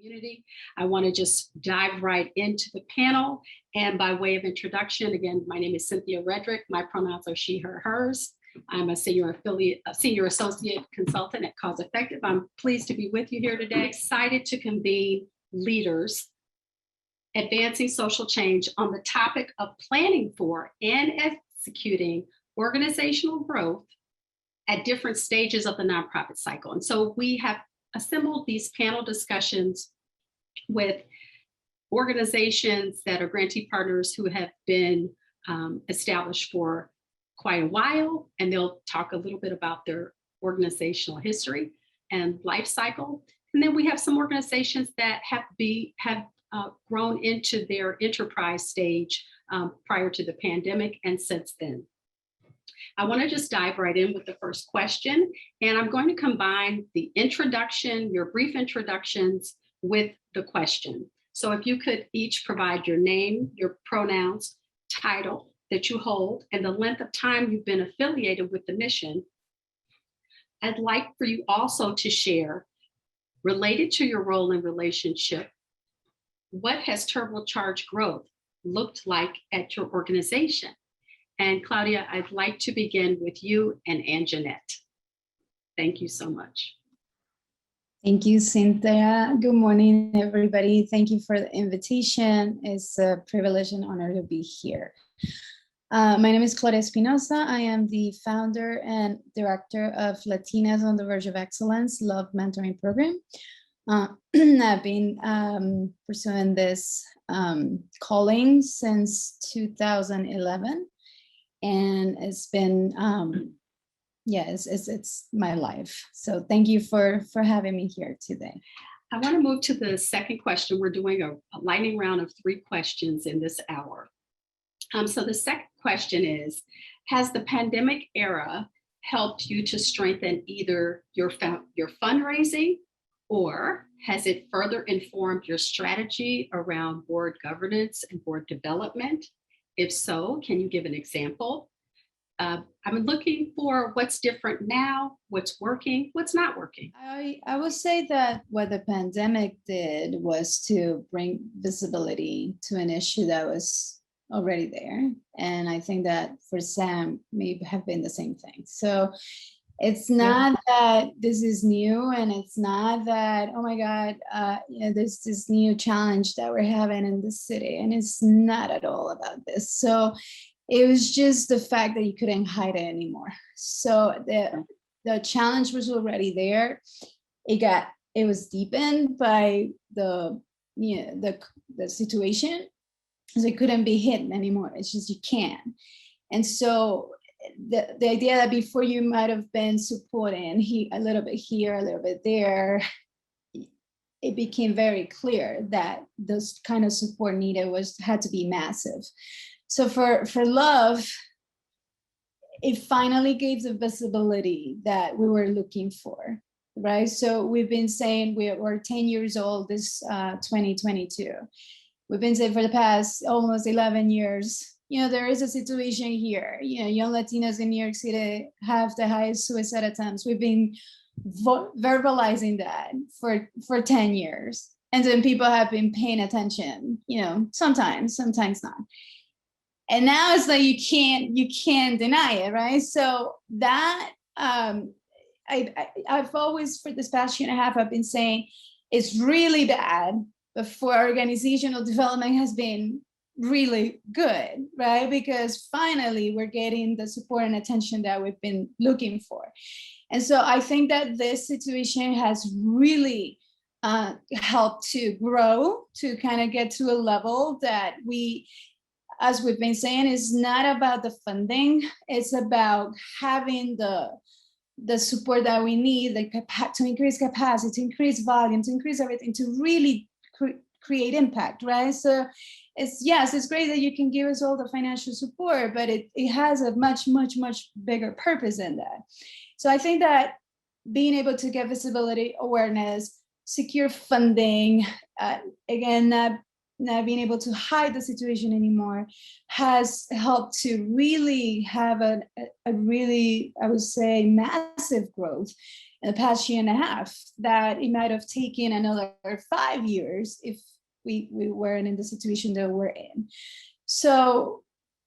community. I want to just dive right into the panel. And by way of introduction, again, my name is Cynthia Redrick. My pronouns are she, her, hers. I'm a senior associate consultant at Cause Effective. I'm pleased to be with you here today. Excited to convene leaders advancing social change on the topic of planning for and executing organizational growth at different stages of the nonprofit cycle. And so we have assembled these panel discussions with organizations that are grantee partners who have been established for quite a while, and they'll talk a little bit about their organizational history and life cycle. And then we have some organizations that have grown into their enterprise stage prior to the pandemic and since then. I want to just dive right in with the first question, and I'm going to combine the introduction, your brief introductions, with the question. So if you could each provide your name, your pronouns, title that you hold, and the length of time you've been affiliated with the mission. I'd like for you also to share, related to your role in relationship, what has turbocharged growth looked like at your organization? And Claudia, I'd like to begin with you and Anjanette. Thank you so much. Thank you, Cynthia. Good morning, everybody. Thank you for the invitation. It's a privilege and honor to be here. My name is Claudia Espinosa. I am the founder and director of Latinas on the Verge of Excellence Love Mentoring Program. I've been pursuing this calling since 2011, and it's been it's my life. So thank you for having me here today. I want to move to the second question. We're doing a lightning round of 3 questions in this hour. So the second question is, has the pandemic era helped you to strengthen either your fundraising, or has it further informed your strategy around board governance and board development? If so, can you give an example? I'm looking for what's different now, what's working, what's not working. I would say that what the pandemic did was to bring visibility to an issue that was already there. And I think that for Sam may have been the same thing. So it's not that this is new, and it's not that, oh my God, there's this new challenge that we're having in the city. And it's not at all about this. So it was just the fact that you couldn't hide it anymore. So the challenge was already there. It was deepened by the situation. So it couldn't be hidden anymore. It's just you can't. And so the idea that before you might have been supporting a little bit here, a little bit there, it became very clear that those kind of support needed had to be massive. So for love, it finally gave the visibility that we were looking for, right? So we've been saying we're 10 years old this 2022. We've been saying for the past almost 11 years, there is a situation here. Young Latinas in New York City have the highest suicide attempts. We've been verbalizing that for 10 years. And then people have been paying attention, sometimes not. And now it's like you can't deny it, right? So that I've always, for this past year and a half, I've been saying it's really bad, but for organizational development has been really good, right? Because finally we're getting the support and attention that we've been looking for. And so I think that this situation has really helped to grow, to kind of get to a level that we, as we've been saying, is not about the funding. It's about having the support that we need, to increase capacity, to increase volume, to increase everything, to really create impact, right? So it's great that you can give us all the financial support, but it has a much, much, much bigger purpose in that. So I think that being able to get visibility, awareness, secure funding, again, not being able to hide the situation anymore, has helped to really have a really, I would say, massive growth in the past year and a half, that it might have taken another 5 years if we weren't in the situation that we're in. So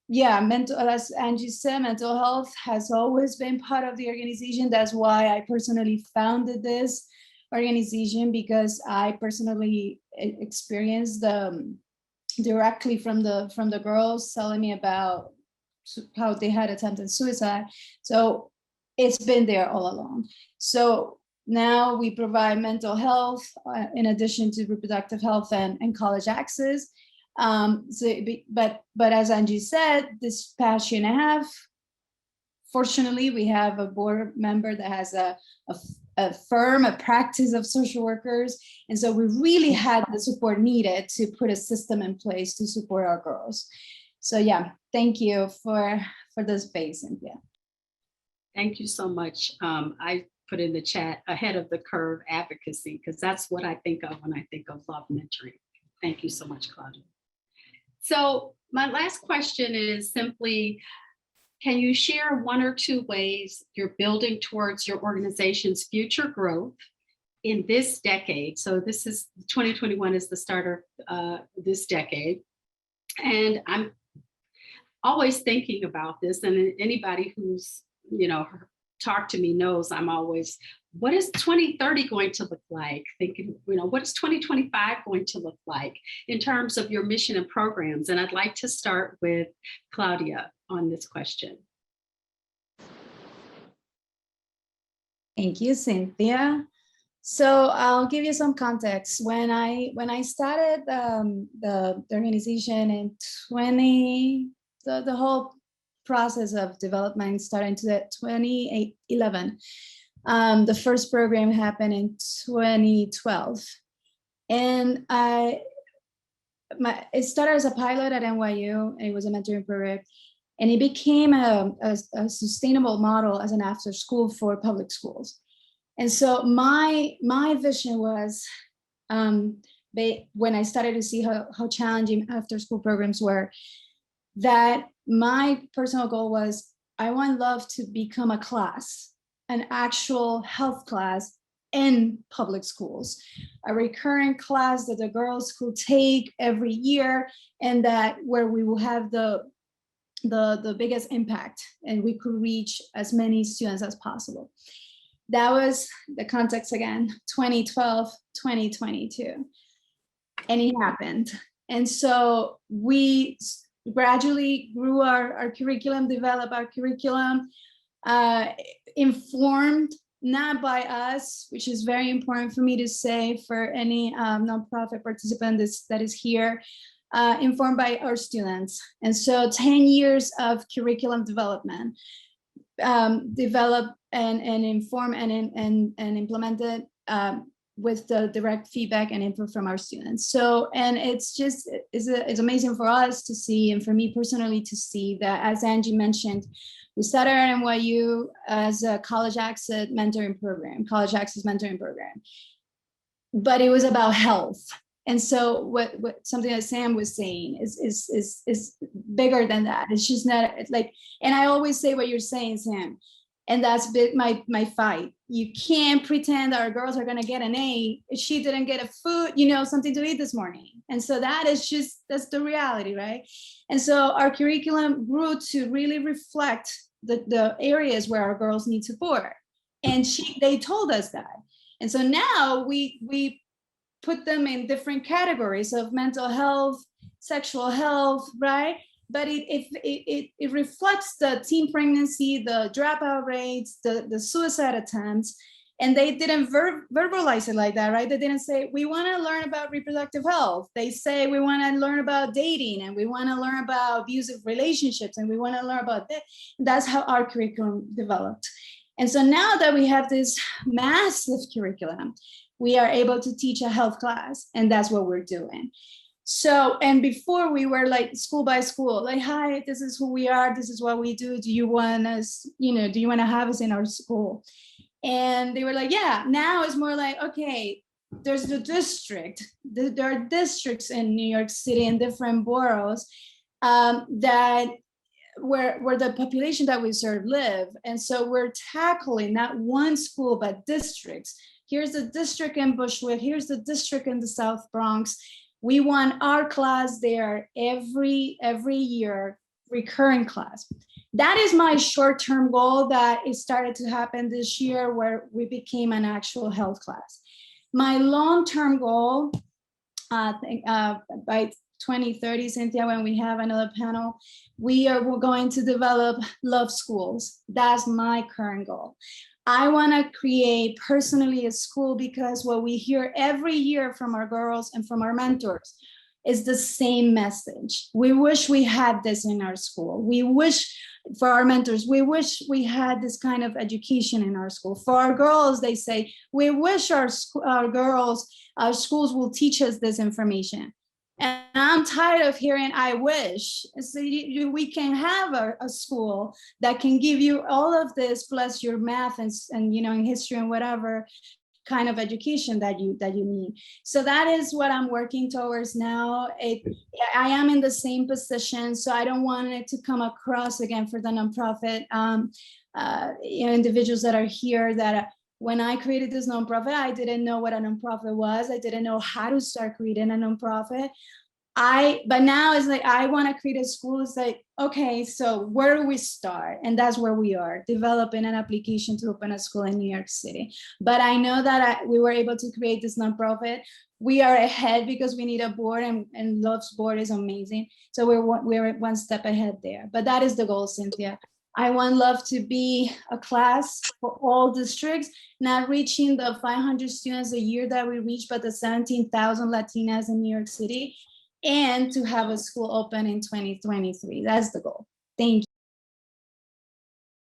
yeah, as Angie said, mental health has always been part of the organization. That's why I personally founded this organization, because I personally experienced directly from the girls telling me about how they had attempted suicide. So it's been there all along. So now we provide mental health in addition to reproductive health and college access. But as Angie said, this past year and a half, fortunately, we have a board member that has a firm, a practice of social workers. And so we really had the support needed to put a system in place to support our girls. So yeah, thank you for the space, Cynthia. Thank you so much. I put in the chat ahead of the curve advocacy, because that's what I think of when I think of love mentoring. Thank you so much, Claudia. So my last question is simply, can you share 1 or 2 ways you're building towards your organization's future growth in this decade? So this is 2021 is the start of this decade. And I'm always thinking about this, and anybody who's, talked to me knows I'm always, what is 2030 going to look like? Thinking, what is 2025 going to look like in terms of your mission and programs? And I'd like to start with Claudia on this question. Thank you, Cynthia. So I'll give you some context. When I started the organization in the whole process of development started in 2011. The first program happened in 2012, and it started as a pilot at NYU, and it was a mentoring program, and it became a sustainable model as an after school for public schools. And so my vision was, when I started to see how challenging after school programs were, that my personal goal was, I want love to become a class, an actual health class in public schools, a recurrent class that the girls could take every year, and that where we will have the biggest impact and we could reach as many students as possible. That was the context again, 2012, 2022. And it happened. And so we gradually grew our curriculum, developed our curriculum, informed not by us, which is very important for me to say for any nonprofit participant that is here, informed by our students. And so 10 years of curriculum development, developed and informed and implemented with the direct feedback and input from our students. So, and it's amazing for us to see, and for me personally to see, that, as Angie mentioned, we started at NYU as a college access mentoring program, but it was about health. And so what something that Sam was saying is bigger than that. It's just not like, and I always say what you're saying, Sam, and that's my fight. You can't pretend our girls are gonna get an A if she didn't get a food, something to eat this morning. And so that's the reality, right? And so our curriculum grew to really reflect the areas where our girls need support. And they told us that. And so now we put them in different categories of mental health, sexual health, right? But it reflects the teen pregnancy, the dropout rates, the suicide attempts, and they didn't verbalize it like that, right? They didn't say, we want to learn about reproductive health. They say, we want to learn about dating, and we want to learn about abusive relationships, and we want to learn about that. That's how our curriculum developed. And so now that we have this massive curriculum, we are able to teach a health class, and that's what we're doing. So, and before we were like school by school, like, hi, this is who we are, this is what we do. Do you want us, do you want to have us in our school? And they were like, yeah. Now it's more like, okay, there's the district. There are districts in New York City in different boroughs that where the population that we serve live. And so we're tackling not one school, but districts. Here's the district in Bushwick. Here's the district in the South Bronx. We want our class there every year, recurring class. That is my short-term goal that it started to happen this year where we became an actual health class. My long-term goal, by 2030, Cynthia, when we have another panel, we're going to develop love schools. That's my current goal. I want to create personally a school because what we hear every year from our girls and from our mentors is the same message. We wish we had this in our school. We wish, for our mentors, we wish we had this kind of education in our school. For our girls, they say, we wish our schools will teach us this information. And I'm tired of hearing, I wish. So we can have a school that can give you all of this, plus your math and in history and whatever kind of education that you need. So that is what I'm working towards now. I am in the same position, so I don't want it to come across again for the nonprofit individuals that are here that when I created this nonprofit, I didn't know what a nonprofit was. I didn't know how to start creating a nonprofit. But now it's like, I want to create a school. It's like, okay, so where do we start? And that's where we are, developing an application to open a school in New York City. But I know that we were able to create this nonprofit. We are ahead because we need a board, and Love's board is amazing. So we're one step ahead there. But that is the goal, Cynthia. I want Love to be a class for all districts, not reaching the 500 students a year that we reach, but the 17,000 Latinas in New York City, and to have a school open in 2023. That's the goal. Thank you.